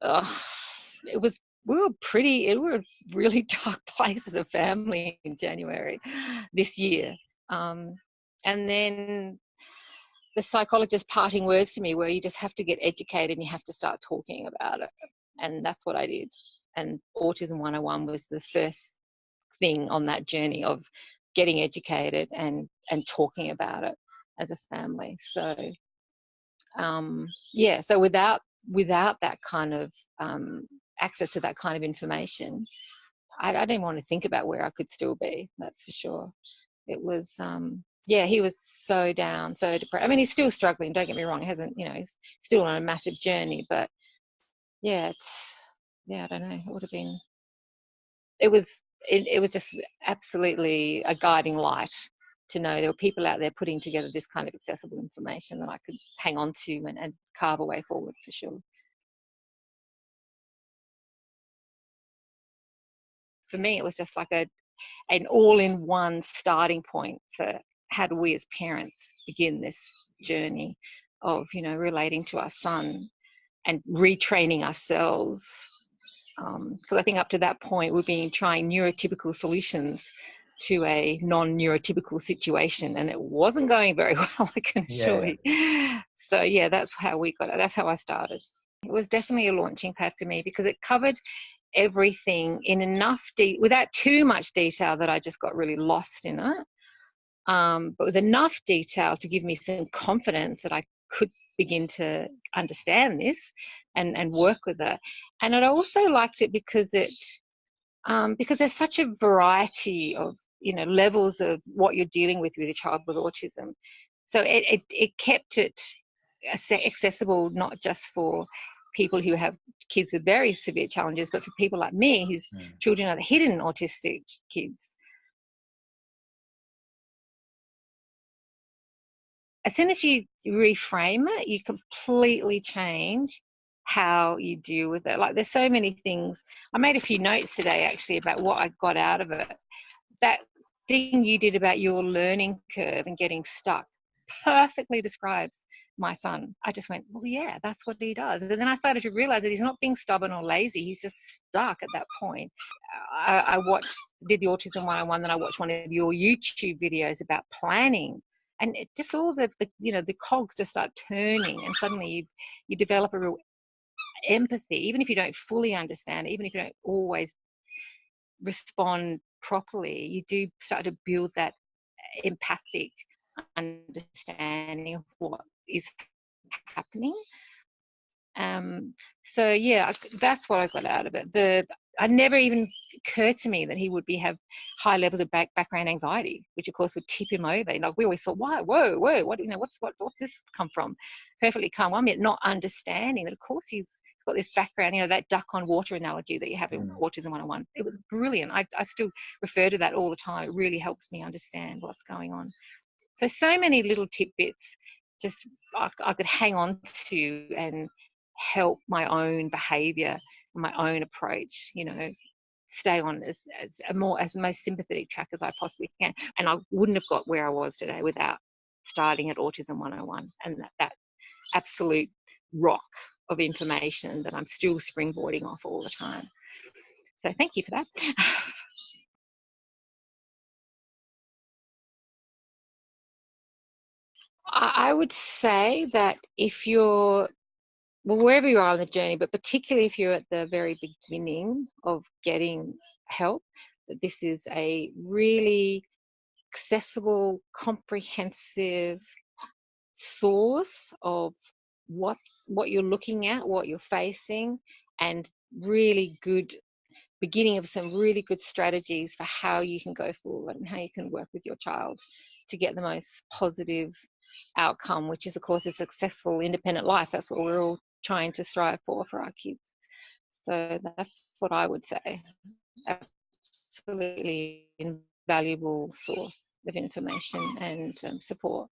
it was, we were a really dark place as a family in January this year. And then the psychologist parting words to me were, you just have to get educated and you have to start talking about it. And that's what I did. And Autism 101 was the first thing on that journey of getting educated and talking about it as a family. So yeah, so without that kind of access to that kind of information, I didn't want to think about where I could still be, that's for sure. It was yeah, he was so down, so depressed. I mean, he's still struggling, don't get me wrong. He hasn't, you know, he's still on a massive journey, but yeah, I don't know, it would have been, it was just absolutely a guiding light to know there were people out there putting together this kind of accessible information that I could hang on to and carve a way forward, for sure. For me, it was just like an all-in-one starting point for how do we as parents begin this journey of, you know, relating to our son and retraining ourselves. Because I think up to that point we've been trying neurotypical solutions to a non-neurotypical situation, and it wasn't going very well, I can assure you. So yeah, that's how we got it. That's how I started. It was definitely a launching pad for me because it covered everything in enough without too much detail that I just got really lost in it, but with enough detail to give me some confidence that I could begin to understand this and work with it. And I also liked it because because there's such a variety of, you know, levels of what you're dealing with a child with autism. So it kept it accessible, not just for people who have kids with very severe challenges, but for people like me whose children are the hidden autistic kids. As soon as you reframe it, you completely change how you deal with it. Like, there's so many things. I made a few notes today actually about what I got out of it. That thing you did about your learning curve and getting stuck perfectly describes my son. I just went, well, yeah, that's what he does. And then I started to realize that he's not being stubborn or lazy. He's just stuck at that point. I did the Autism 101, then I watched one of your YouTube videos about planning. And it just all the you know, the cogs just start turning, and suddenly you develop a real empathy, even if you don't fully understand it, even if you don't always respond properly, you do start to build that empathic understanding of what is happening. So yeah, that's what I got out of it. I never even occurred to me that he would have high levels of background anxiety, which of course would tip him over. You know, we always thought, whoa, what, you know, what's this come from? Perfectly calm. I'm yet not understanding that, of course, he's got this background, you know, that duck on water analogy that you have in Autism 101. It was brilliant. I still refer to that all the time. It really helps me understand what's going on. So many little tidbits just I could hang on to and help my own behaviour, my own approach, you know, stay on as the most sympathetic track as I possibly can. And I wouldn't have got where I was today without starting at Autism 101 and that absolute rock of information that I'm still springboarding off all the time. So thank you for that. I would say that if you're, well, wherever you are on the journey, but particularly if you're at the very beginning of getting help, that this is a really accessible, comprehensive source of what you're looking at, what you're facing, and really good beginning of some really good strategies for how you can go forward and how you can work with your child to get the most positive outcome, which is, of course, a successful independent life. That's what we're all trying to strive for our kids. So that's what I would say. Absolutely invaluable source of information and support.